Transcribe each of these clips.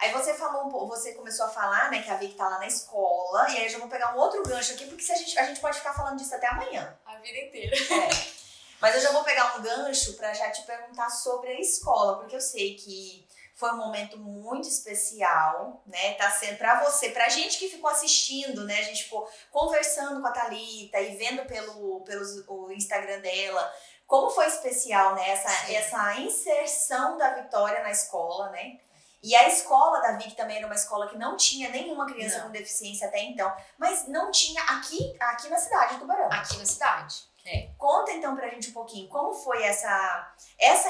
Aí você falou um pouco, você começou a falar, né, que a Vicky tá lá na escola, e aí eu já vou pegar um outro gancho aqui, porque se a gente pode ficar falando disso até amanhã. A vida inteira. Mas eu já vou pegar um gancho pra já te perguntar sobre a escola, porque eu sei que foi um momento muito especial, né? Tá sendo pra você, pra gente que ficou assistindo, né? A gente ficou conversando com a Thalita e vendo pelo Instagram dela. Como foi especial, né? Essa inserção da Vitória na escola, né? E a escola da Vicky também era uma escola que não tinha nenhuma criança com deficiência até então. Mas não tinha aqui na cidade de Tubarão. Aqui na cidade. Conta então pra gente um pouquinho como foi essa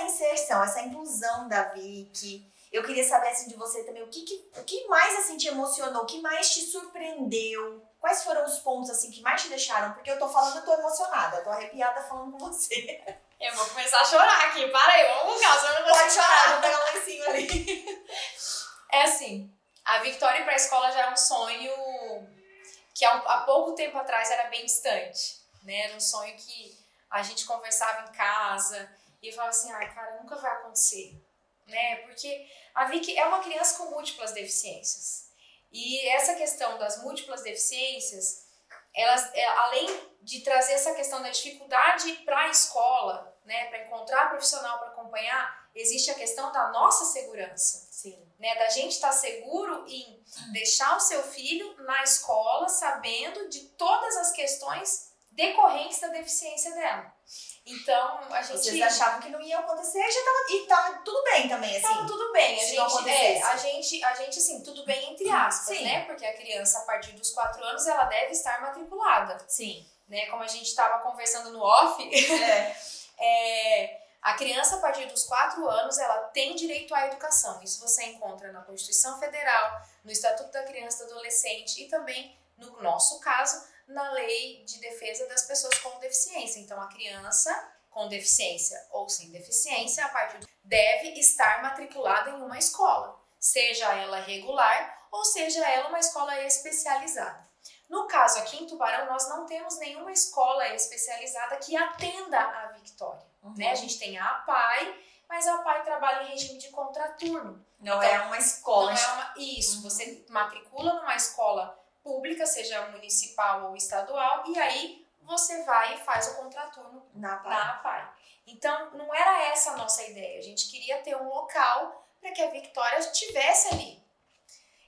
inserção, essa inclusão da Vicky. Eu queria saber assim de você também o que mais assim te emocionou, o que mais te surpreendeu. Quais foram os pontos assim que mais te deixaram? Porque eu tô falando, eu tô emocionada, eu tô arrepiada falando com você. Eu vou começar a chorar aqui, para aí, vamos cá, você não pode chorar, vou pegar um lencinho ali. É assim, a Vitória ir pra escola já é um sonho que há pouco tempo atrás era bem distante, né? Era um sonho que a gente conversava em casa e falava assim, cara, nunca vai acontecer, né? Porque a Vicky é uma criança com múltiplas deficiências. E essa questão das múltiplas deficiências, elas, além de trazer essa questão da dificuldade para a escola, né, para encontrar profissional para acompanhar, existe a questão da nossa segurança. Sim. Né, da gente estar seguro em deixar o seu filho na escola sabendo de todas as questões decorrentes da deficiência dela. Então, a gente... Vocês achavam que não ia acontecer e tava tudo bem também, assim? Tava tudo bem. Se não acontecesse. A gente, assim, tudo bem entre aspas, Sim. né? Porque a criança, a partir dos 4 anos, ela deve estar matriculada. Sim. Né? Como a gente estava conversando no off, a criança, a partir dos 4 anos, ela tem direito à educação. Isso você encontra na Constituição Federal, no Estatuto da Criança e do Adolescente e também, no nosso caso, na Lei de Defesa das Pessoas com Deficiência. Então, a criança com deficiência ou sem deficiência, deve estar matriculada em uma escola, seja ela regular ou seja ela uma escola especializada. No caso aqui em Tubarão, nós não temos nenhuma escola especializada que atenda a Vitória. Né? A gente tem a APAE, mas a APAE trabalha em regime de contraturno. Não é uma escola. Isso, você matricula numa escola pública, seja municipal ou estadual, e aí você vai e faz o contraturno na APAE. Então, não era essa a nossa ideia. A gente queria ter um local para que a Vitória estivesse ali.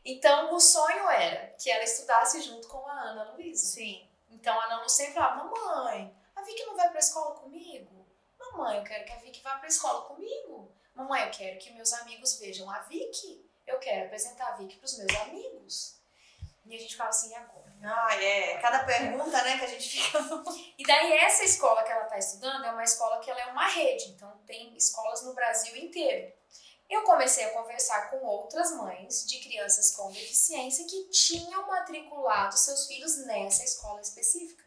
Então, o sonho era que ela estudasse junto com a Ana Luísa. Sim. Então, a Ana Lu sempre falava, mamãe, a Vicky não vai para a escola comigo? Mamãe, eu quero que a Vicky vá para a escola comigo. Mamãe, eu quero que meus amigos vejam a Vicky. Eu quero apresentar a Vicky para os meus amigos. E a gente fala assim, e agora? Cada pergunta, né, que a gente fica... E daí essa escola que ela está estudando é uma escola que ela é uma rede. Então, tem escolas no Brasil inteiro. Eu comecei a conversar com outras mães de crianças com deficiência que tinham matriculado seus filhos nessa escola específica.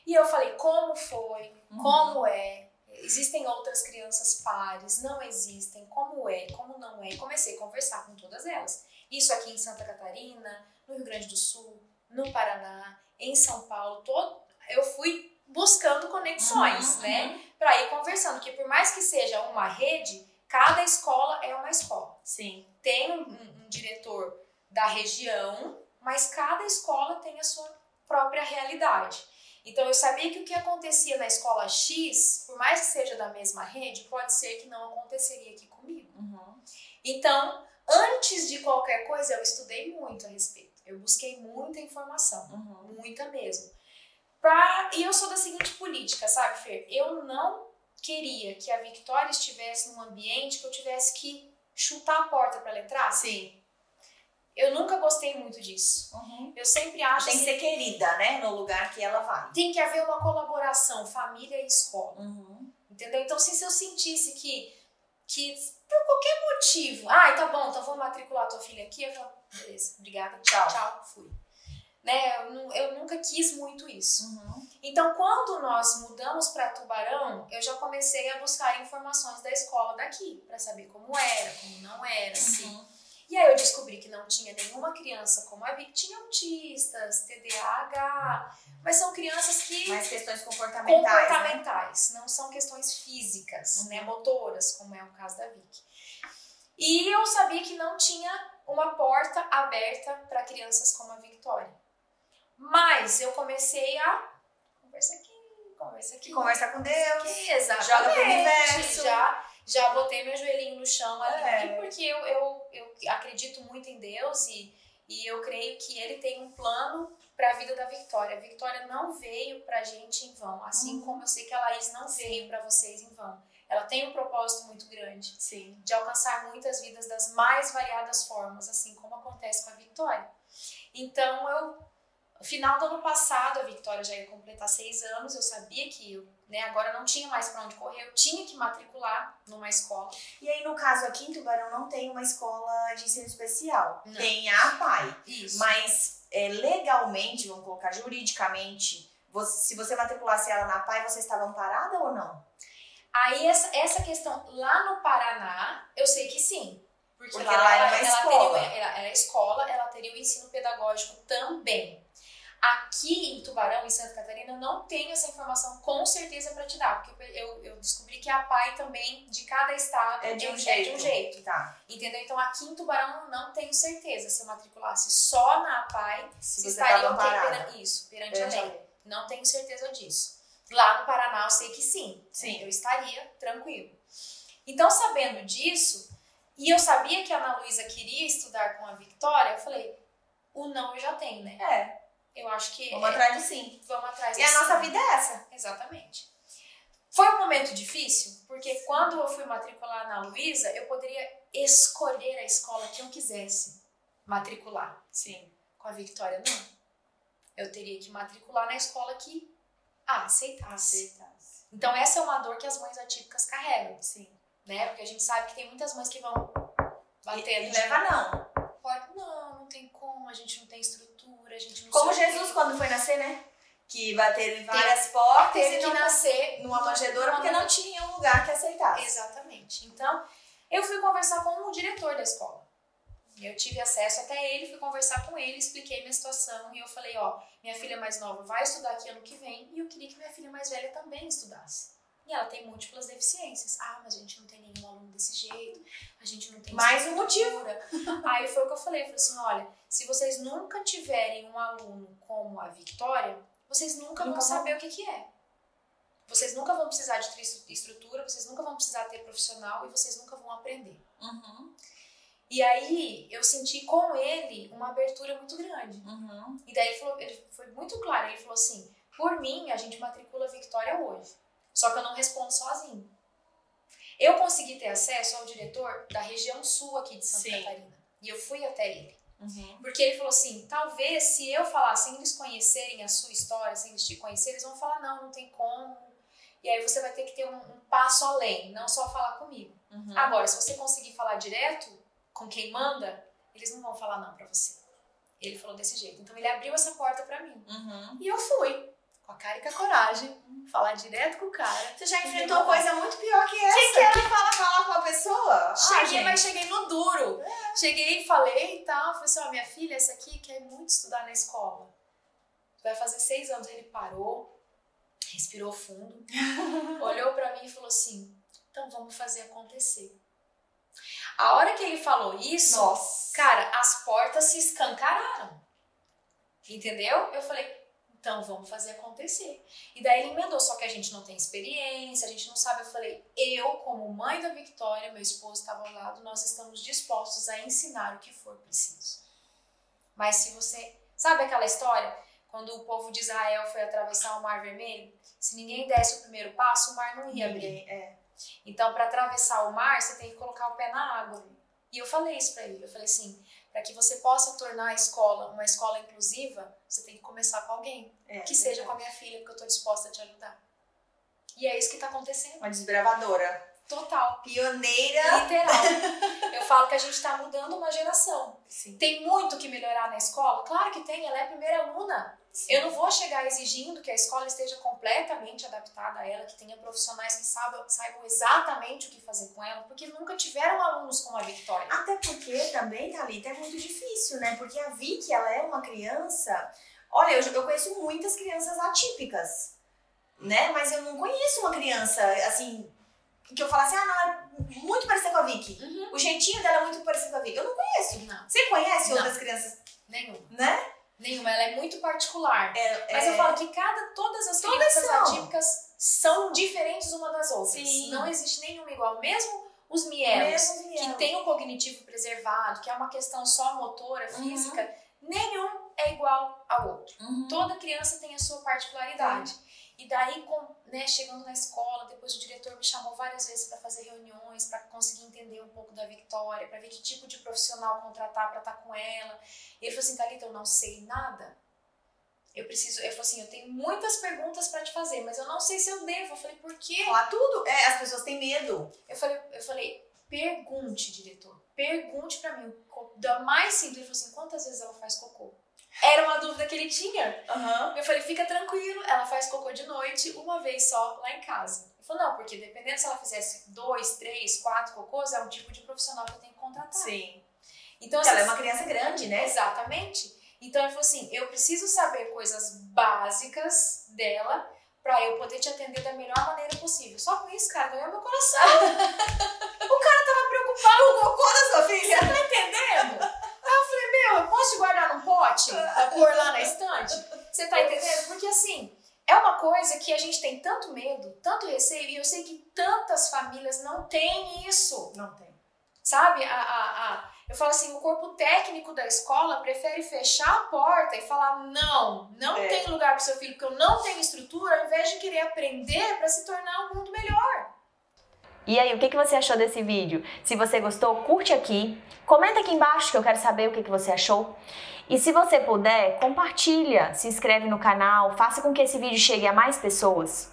E eu falei, como foi? Como é? Existem outras crianças pares? Não existem? Como é? Como não é? E comecei a conversar com todas elas. Isso aqui em Santa Catarina, no Rio Grande do Sul, no Paraná, em São Paulo. Eu fui buscando conexões, né? Para ir conversando. Porque por mais que seja uma rede, cada escola é uma escola. Sim. Tem um diretor da região, mas cada escola tem a sua própria realidade. Então, eu sabia que o que acontecia na escola X, por mais que seja da mesma rede, pode ser que não aconteceria aqui comigo. Então, antes de qualquer coisa, eu estudei muito a respeito. Eu busquei muita informação, muita mesmo. E eu sou da seguinte política, sabe, Fer? Eu não queria que a Vitória estivesse num ambiente que eu tivesse que chutar a porta para ela entrar. Sim. Eu nunca gostei muito disso. Eu sempre acho que... Tem que ser querida, né? No lugar que ela vai. Tem que haver uma colaboração, família e escola. Entendeu? Então, se eu sentisse que por qualquer motivo... tá bom, então vou matricular tua filha aqui. Eu falo, beleza, obrigada, tchau, fui. Né? Eu nunca quis muito isso. Então, quando nós mudamos para Tubarão, eu já comecei a buscar informações da escola daqui, para saber como era, como não era, assim. E aí eu descobri que não tinha nenhuma criança como a Vicky, tinha autistas, TDAH, mas são crianças que... Mais questões comportamentais, né? Não são questões físicas, né, motoras, como é o caso da Vicky. E eu sabia que não tinha uma porta aberta para crianças como a Victoria. Mas eu comecei a conversa aqui. Conversar com Deus. Exatamente. Joga pro universo. Já botei meu joelhinho no chão ali, porque eu acredito muito em Deus e eu creio que Ele tem um plano para a vida da Victoria. A Victoria não veio pra gente em vão, assim como eu sei que a Laís não veio para vocês em vão. Ela tem um propósito muito grande de alcançar muitas vidas das mais variadas formas, assim como acontece com a Victoria. Então, no final do ano passado, a Victoria já ia completar 6 anos, eu sabia que eu, agora não tinha mais para onde correr, eu tinha que matricular numa escola. E aí, no caso aqui em Tubarão, não tem uma escola de ensino especial, não. Tem a APAE. Isso. Mas legalmente, vamos colocar juridicamente, se você matriculasse ela na APAE, você estava amparada ou não? Aí essa questão lá no Paraná, eu sei que sim. Porque lá era uma escola. Era escola, ela teria o ensino pedagógico também. Aqui em Tubarão, em Santa Catarina, eu não tenho essa informação com certeza para te dar, porque eu descobri que a APAE também, de cada estado, é de um jeito. Tá. Entendeu? Então aqui em Tubarão eu não tenho certeza. Se eu matriculasse só na APAE, se estaria perante a lei. Não tenho certeza disso. Lá no Paraná eu sei que sim. Eu estaria tranquilo. Então, sabendo disso, e eu sabia que a Ana Luísa queria estudar com a Victoria, eu falei, o não eu já tenho, né? Eu acho que... Vamos atrás do sim. Vamos atrás do sim. E a nossa sim. vida é essa. Exatamente. Foi um momento difícil, porque quando eu fui matricular na Luísa, eu poderia escolher a escola que eu quisesse matricular. Sim. Com a Victoria, não. Eu teria que matricular na escola que aceitasse. Então essa é uma dor que as mães atípicas carregam. Sim. Né? Porque a gente sabe que tem muitas mães que vão bater. E leva não. Não tem como, a gente não tem estrutura, a gente não Como Jesus quando foi nascer, né? Que bateram em várias portas teve que nascer numa manjedoura porque não tinha um lugar que aceitasse. Exatamente. Então, eu fui conversar com o diretor da escola. Eu tive acesso até ele, fui conversar com ele, expliquei minha situação e eu falei, minha filha mais nova vai estudar aqui ano que vem e eu queria que minha filha mais velha também estudasse. E ela tem múltiplas deficiências. Mas a gente não tem nenhum aluno desse jeito, a gente não tem mais um motivo. Aí foi o que eu falei assim, olha, se vocês nunca tiverem um aluno como a Victoria, vocês nunca vão saber o que é. Vocês nunca vão precisar de estrutura, vocês nunca vão precisar ter profissional e vocês nunca vão aprender. E aí, eu senti com ele uma abertura muito grande. E daí, ele foi muito claro. Ele falou assim, por mim, a gente matricula a Victoria hoje. Só que eu não respondo sozinho. Eu consegui ter acesso ao diretor da região sul aqui de Santa Catarina. E eu fui até ele. Porque ele falou assim, talvez se eu falar, sem eles conhecerem a sua história, sem eles te conhecerem, eles vão falar, não tem como. E aí você vai ter que ter um passo além, não só falar comigo. Agora, se você conseguir falar direto com quem manda, eles não vão falar não pra você. Ele falou desse jeito. Então ele abriu essa porta pra mim. E eu fui, com a cara e com a coragem, falar direto com o cara. Você já enfrentou coisa muito pior que essa? Que falar com a pessoa? Cheguei no duro. Cheguei e falei e tal. Falei assim, minha filha, essa aqui quer muito estudar na escola. Vai fazer 6 anos. Ele parou, respirou fundo, olhou pra mim e falou assim, então vamos fazer acontecer. A hora que ele falou isso, cara, as portas se escancararam. Entendeu? Eu falei, então vamos fazer acontecer. E daí ele emendou, só que a gente não tem experiência, a gente não sabe. Eu falei, eu como mãe da Victoria, meu esposo estava ao lado, nós estamos dispostos a ensinar o que for preciso. Mas se você... Sabe aquela história? Quando o povo de Israel foi atravessar o Mar Vermelho, se ninguém desse o primeiro passo, o mar não ia abrir. Então, para atravessar o mar, você tem que colocar o pé na água. E eu falei isso para ele. Eu falei assim, para que você possa tornar a escola uma escola inclusiva, você tem que começar com alguém. Que seja com a minha filha, porque eu estou disposta a te ajudar. E é isso que está acontecendo. Uma desbravadora. Total. Pioneira. Literal. Eu falo que a gente está mudando uma geração. Tem muito que melhorar na escola? Claro que tem, ela é a primeira aluna. Eu não vou chegar exigindo que a escola esteja completamente adaptada a ela, que tenha profissionais que saibam exatamente o que fazer com ela, porque nunca tiveram alunos como a Victoria. Até porque também, Thalita, é muito difícil, né? Porque a Vicky, ela é uma criança... Olha, eu conheço muitas crianças atípicas, né? Mas eu não conheço uma criança, assim, que eu falasse, ah, não, é muito parecida com a Vicky. O jeitinho dela é muito parecido com a Vicky. Eu não conheço. Não. Você conhece Não. outras crianças? Nenhuma. Né? Nenhuma, ela é muito particular. Mas eu falo que todas as crianças são. atípicas são diferentes uma das outras. Sim. Não existe nenhuma igual. Mesmo os mielos, que tem o cognitivo preservado, que é uma questão só motora, física, nenhum é igual ao outro. Toda criança tem a sua particularidade. E daí, né, chegando na escola, depois o diretor me chamou várias vezes para fazer reuniões, para conseguir entender um pouco da Victoria, para ver que tipo de profissional contratar para estar com ela. E ele falou assim, Thalita, eu não sei nada. Eu falei assim, eu tenho muitas perguntas para te fazer, mas eu não sei se eu devo. Eu falei, por quê? Falar tudo. As pessoas têm medo. Eu falei, pergunte, diretor. Pergunte para mim. Da mais simples. Ele falou assim, quantas vezes ela faz cocô? Era uma dúvida que ele tinha. Eu falei, fica tranquilo, ela faz cocô de noite uma vez só lá em casa. Ele falou, não, porque dependendo se ela fizesse 2, 3, 4 cocôs, é um tipo de profissional que eu tenho que contratar. Sim. Então, ela é uma criança grande, né? Exatamente. Então ele falou assim, eu preciso saber coisas básicas dela pra eu poder te atender da melhor maneira possível. Só com isso, cara, ganhou meu coração. O cara tava preocupado com o cocô da sua filha. Você tá entendendo? Aí eu falei, eu posso te guardar num pote pra pôr lá na estante? Você tá entendendo? Porque assim, é uma coisa que a gente tem tanto medo, tanto receio, e eu sei que tantas famílias não têm isso. Não tem. Sabe? Eu falo assim, o corpo técnico da escola prefere fechar a porta e falar, não tem lugar pro seu filho, porque eu não tenho estrutura, ao invés de querer aprender para se tornar um mundo melhor. E aí, o que você achou desse vídeo? Se você gostou, curte aqui, comenta aqui embaixo que eu quero saber o que você achou. E se você puder, compartilha, se inscreve no canal, faça com que esse vídeo chegue a mais pessoas.